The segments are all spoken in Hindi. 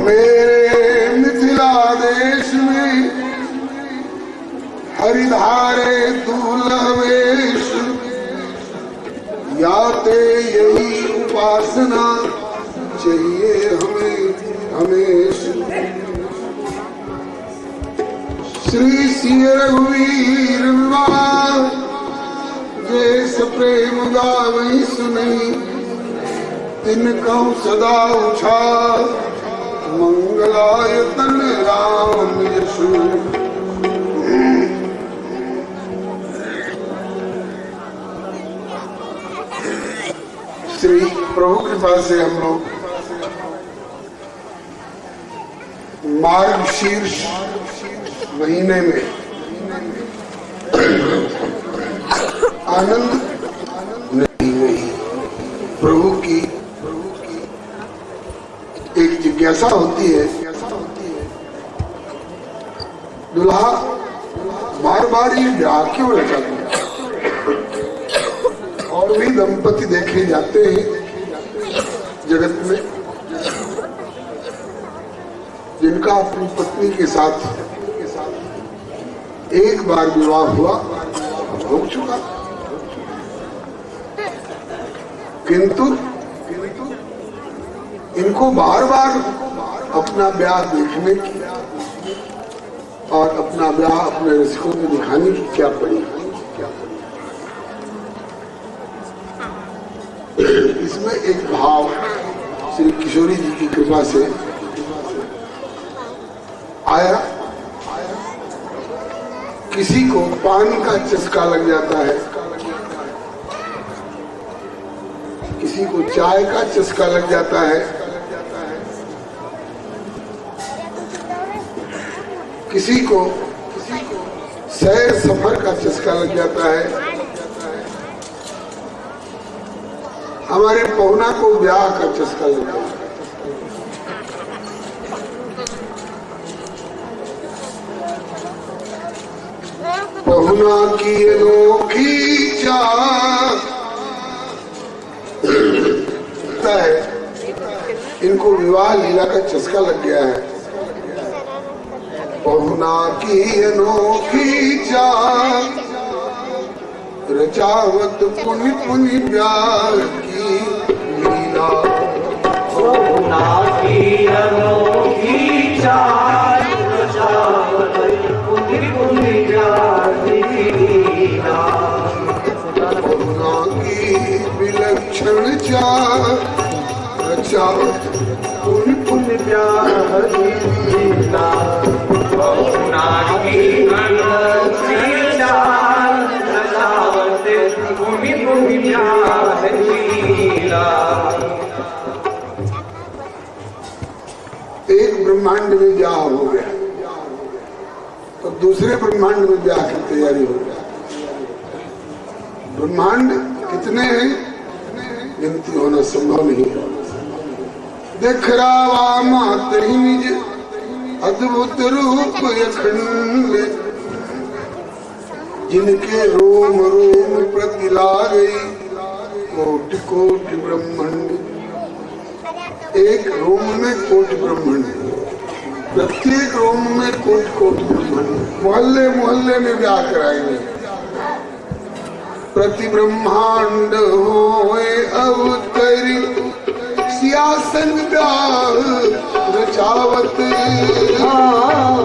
मेरे मिथिला देश में हरिधारे दुर्लभेश याते यही उपासना चाहिए हमें हमेशा। श्री सिय रघुवीर विवाह जैस प्रेम गावई सुनई तिन कहूँ सदा उछा मंगलायतन राम यशु। श्री प्रभु कृपा से हम लोग मार्गशीर्ष महीने में आनंद नहीं प्रभु की एक जिज्ञासा होती है, दुल्हा बार बार ये ब्याह क्यों रचा है? और भी दंपति देखे जाते हैं जगत में जिनका अपनी पत्नी के साथ एक बार विवाह हुआ हो चुका, किंतु इनको बार बार अपना ब्याह देखने की और अपना ब्याह अपने रसिकों में दिखाने की क्या पड़ी। इसमें एक भाव श्री किशोरी जी की कृपा से आया। किसी को पानी का चस्का लग जाता है, किसी को चाय का चस्का लग जाता है, किसी को सैर सफर का चस्का लग जाता है। हमारे पहुना को ब्याह का चस्का लग जाता है। पहुना की अनोखी चाह है, इनको विवाह लीला का चस्का लग गया है। पहुना की अनोखी चाह रचावत पुनि पुनि ब्याह की लीला। पहुना की अनोखी चाह रचावत पुनि पुनि ब्याह की लीला। पहुना की विलक्षण चाह रचावत पुनि पुनि ब्याह की लीला। पहुना की विलक्षण चाह रचावत पुनि पुनि ब्याह की लीला। एक ब्रह्मांड में ब्याह हो गया तो दूसरे ब्रह्मांड में ब्याह की तैयारी हो गया। ब्रह्मांड कितने हैं गिनती होना संभव नहीं है। देख रावा मात ही निज अद्भुत रूप अखंड जिनके रोम रोम प्रतिला गई कोटि कोटि ब्रह्मांड। एक रोम में कोटि ब्रह्मांड, प्रत्येक रोम में कोटि कोटि ब्रह्मांड। मोहल्ले मोहल्ले में ब्याह कराएंगे। प्रति ब्रह्मांड होए अवतरी सियासन ब्याह रचावत।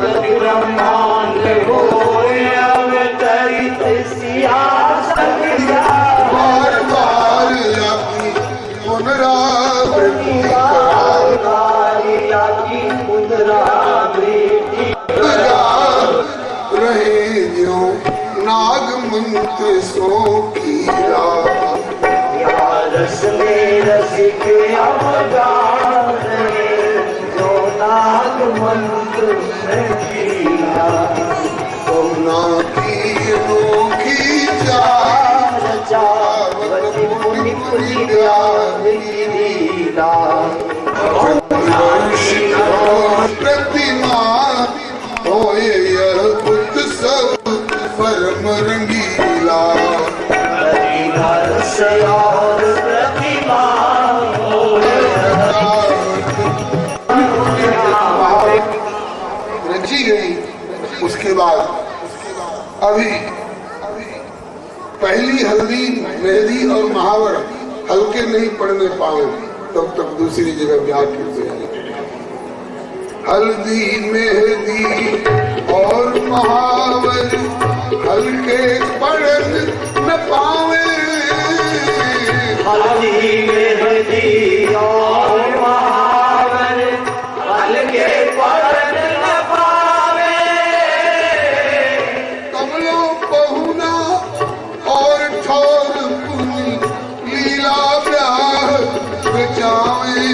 प्रति ब्रह्मांड होए अवतरी सियासन ब्याह। बार बार आपकी पुनरावृत्ति रहे जो नाग मंत्र सो कीरा। रस में रसिक अवतार जो नाग मंत्र से कीरा। पहुना की अनोखी चाह रचावत पुनि पुनि ब्याह की लीला। प्रतिमा होए यह उत्सव परम रंगीला। प्रतिमा बाद अभी पहली हल्दी, मेहंदी और महावर हल्के नहीं पड़ने पाए तब तक दूसरी जगह ब्याह करते हैं। हल्दी मेहंदी और महावर हल्के पड़न न पावे। हल्दी मेहंदी और महावर हल्के पड़न न पावे। कमलो पहुना और ठोर पुनी लीला ब्याह बचावे।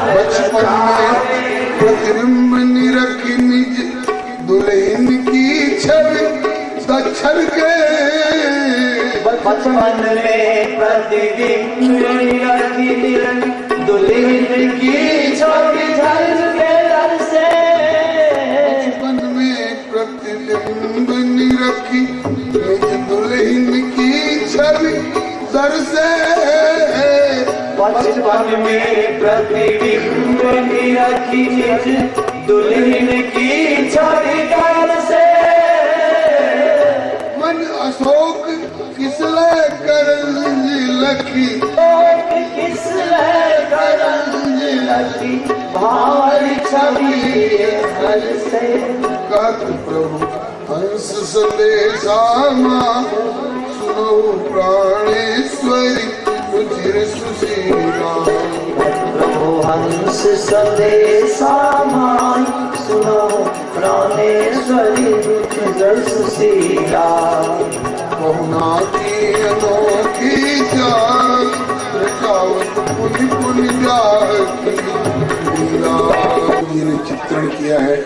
बचपन में प्रतिबिंब निरखी निज दुल्हन की छवि दक्षर के। बचपन में प्रतिबिंब निरखी दुल्हन की छवि झलके दर से। बचपन में प्रतिबिंब निरखी निज दुल्हन की छवि दर से। बचपन में प्रतिबिंब निरखी निज दुल्हन की छवि दर से। मन अशोक किसले करंज लखी। किसले करंज लखी भावरी छवि घर से। गात प्रभु हंस संदेशा मां सुनो प्राणेश्वरी रुचिर सुशीला। प्रभु हंस संदेशा मां सुनो प्राणेश्वरी रुचिर सुशीला। बहुना की अनोखी जान रकावत पुनि पुनि जाती लीला। जिन्हें चित्रण किया है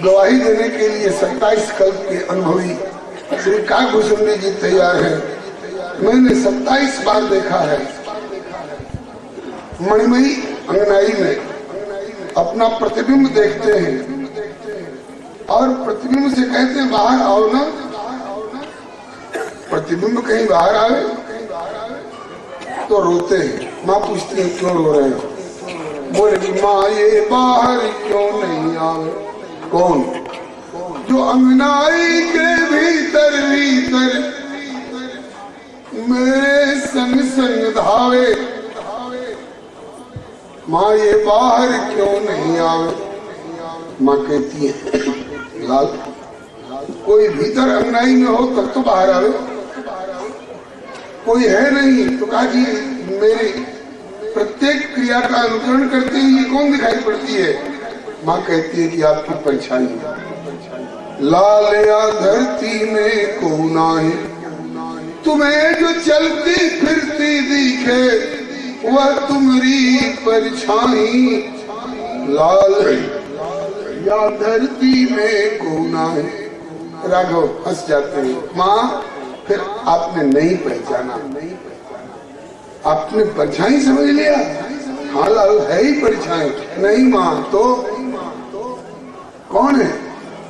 गवाही देने के लिए 27 कल्प के अनुभवी श्री काकभूषण जी तैयार है। मैंने 27 बार देखा है मणिमयी अंगनाई में अपना प्रतिबिंब देखते हैं और प्रतिबिंब से कहते हैं बाहर आओ ना। प्रतिबिंब कहीं बाहर आवे तो रोते हैं। माँ पूछती है क्यों रो रहे हो? बोले कि माँ ये बाहर क्यों नहीं आवे? कौन? जो अंगनाई के भीतर भीतर मेरे संग संग धावे। माँ ये बाहर क्यों नहीं आवे? माँ कहती है लाल कोई भीतर अंगनाई में हो तब तो बाहर आवे। कोई है नहीं तो कहा जी मेरी प्रत्येक क्रिया का अनुकरण करते हुए कौन दिखाई पड़ती है? माँ कहती है कि आपकी परछाई। लाल या धरती में कौन है तुम्हें जो चलती फिरती दिखे वह तुम्हारी परछाई। लाल या धरती में कौन है। राघव हंस जाते हैं। माँ फिर आपने नहीं पहचाना, आपने परछाई समझ लिया। हाँ लाल है ही परछाई। नहीं माँ तो कौन है?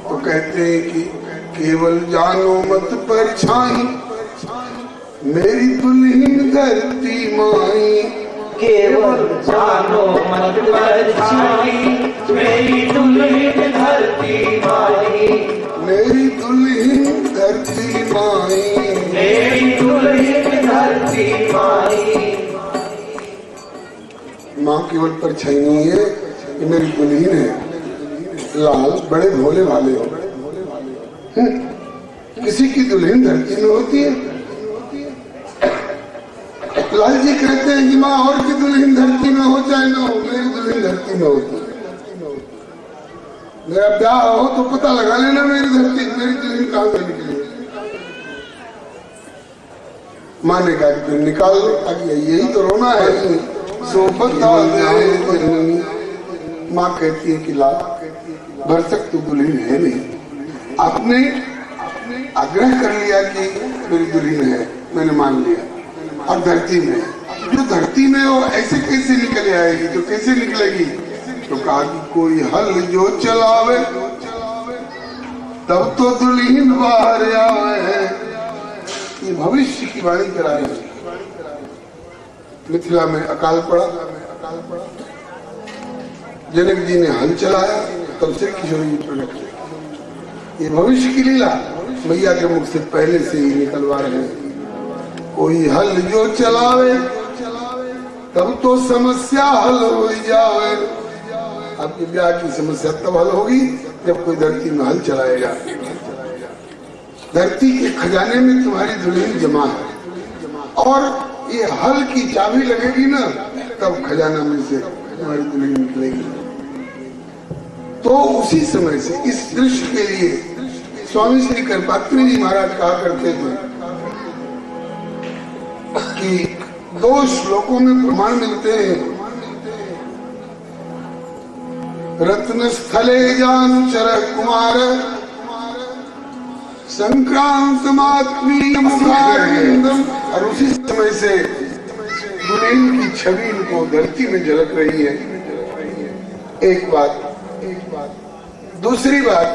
तो कहते हैं कि केवल जानो मत परछाई मेरी दुल्हन धरती माई। केवल जानो मत परछाई मेरी दुल्हन धरती माई। मेरी दुल्हन धरती माई। मेरी दुल्हन धरती माई। माँ केवल परछाई नहीं है, ये मेरी दुल्हन है। लाल बड़े भोले भाले हो। किसी की दुल्हन धरती में होती है। लाल जी कहते हैं कि माँ और की दुल्हन धरती में हो चाहे ना हो, मेरी दुल्हन धरती में होती है। मेरा ब्याह हो तो पता लगा लेना मेरी धरती मेरी दुल्हन कहाँ से निकली। माँ ने कहा कि तुम निकाल लो ताकि यही तो रोना है। सो बता दे। माँ कहती है कि लाल भरसक तो दुल्हन है नहीं। आपने आग्रह कर लिया कि मेरी दुल्हन है, मैंने मान लिया। और धरती में जो धरती में वो ऐसे कैसे निकले आएगी? तो कैसे निकलेगी? तो कहा कि कोई हल जो चलावे तब तो दुल्हन बाहर आवे। ये भविष्य की वाणी करा है। मिथिला में अकाल पड़ा। जनक जी ने हल चलाया, तब से किशोर जी प्रकट हुए। ये भविष्य की लीला मैया के मुख से पहले से ही निकलवा रहे हैं। कोई हल जो चलावे तब तो समस्या हल हो जावे। आपकी ब्याह की समस्या तब हल होगी जब कोई धरती में हल चलाएगा। धरती के खजाने में तुम्हारी दुल्हन जमा है, और ये हल की चाबी लगेगी ना, तब खजाना में से तुम्हारी दुल्हन निकलेगी। तो उसी समय से इस दृश्य के लिए स्वामी श्री कृपात्री जी महाराज कहा करते थे कि 2 श्लोकों में प्रमाण मिलते हैं। रत्न स्थले जानुचर कुमार संक्रांत मात्मीय मुखारविंदम। और उसी समय से दुल्हन की छवि इनको धरती में झलक रही है। एक बात। दूसरी बात,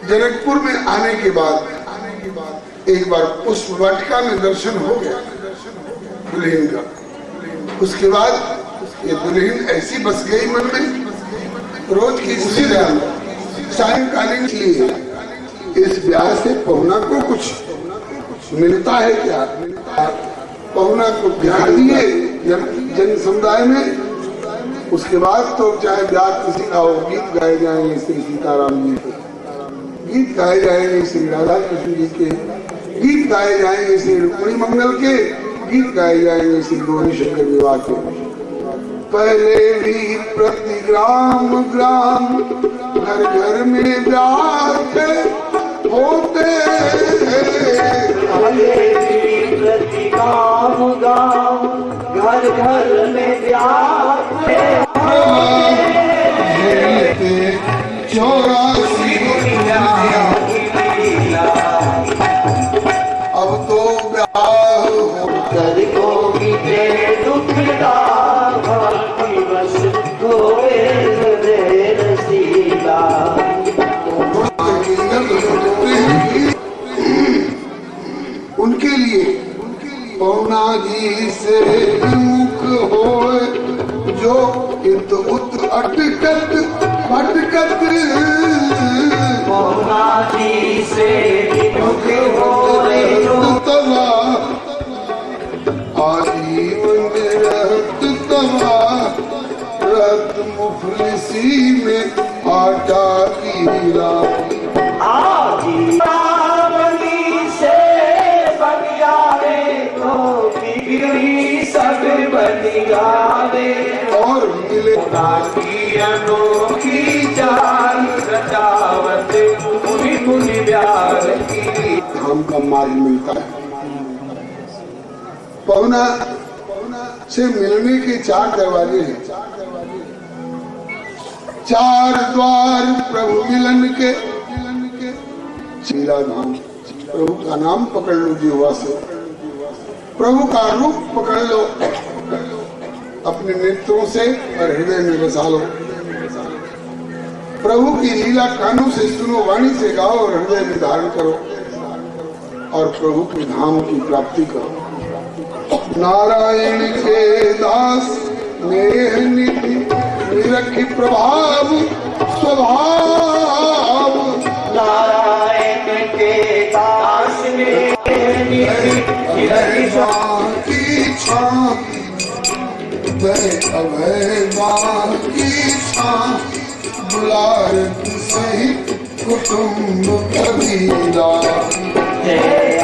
जनकपुर में आने के बाद एक बार पुष्प वाटिका में दर्शन हो गया दुल्हन का। उसके बाद ये दुल्हन ऐसी बस गई मन में, रोज की उसी रात सायंकालीन लिए इस ब्याह से पहुना को कुछ मिलता है क्या? पहुना को ब्याह दिए जन समुदाय में। उसके बाद तो चाहे ब्याह किसी का हो, गीत गाए जाएंगे श्री सीताराम जी के, गीत गाए जाएंगे श्री राधा कृष्ण जी के, गीत गाए जाएंगे श्री रुक्मिणी मंगल के, गीत गाए जाएंगे श्री गौरी शंकर विवाह के। पहले भी प्रति ग्राम ग्राम घर घर में ब्याह होते, प्रति गाँव गाँव घर घर में ब्याह 84 अब तो ब्याह कर गोगी दुखदा बस गोए रसीला। उनके लिए पौना जी से मुख होए जो इत उत अटकत भटकत। पौना जी से मुख होए जो तवा आजीवन रहत तवा रत मुफलिसी में आटा कीला। सब बन जावे और मिले अनोखी चाल रचावत मुनि मुनि ब्याह की धाम का मार्ग मिलता है। पहुना से मिलने के 4 दरवाजे हैं, 4 द्वार प्रभु मिलन के। शीला धाम, प्रभु का नाम पकड़ लो जीवा से, प्रभु का रूप पकड़ लो अपने नेत्रों से और हृदय में बसा लो। प्रभु की लीला कानों से सुनो, वाणी से गाओ और हृदय में धारण करो और प्रभु के धाम की प्राप्ति करो। नारायण के दास नेह निधि निरखी प्रभाव स्वभाव। नारायण के दास ने की छां अभय मां की छां बुलारत सहित कुटुंब कबीला।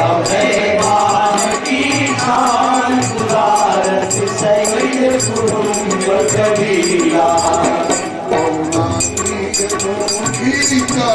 अभय मां की छां बुलारत सहित कुटुंब कबीला। का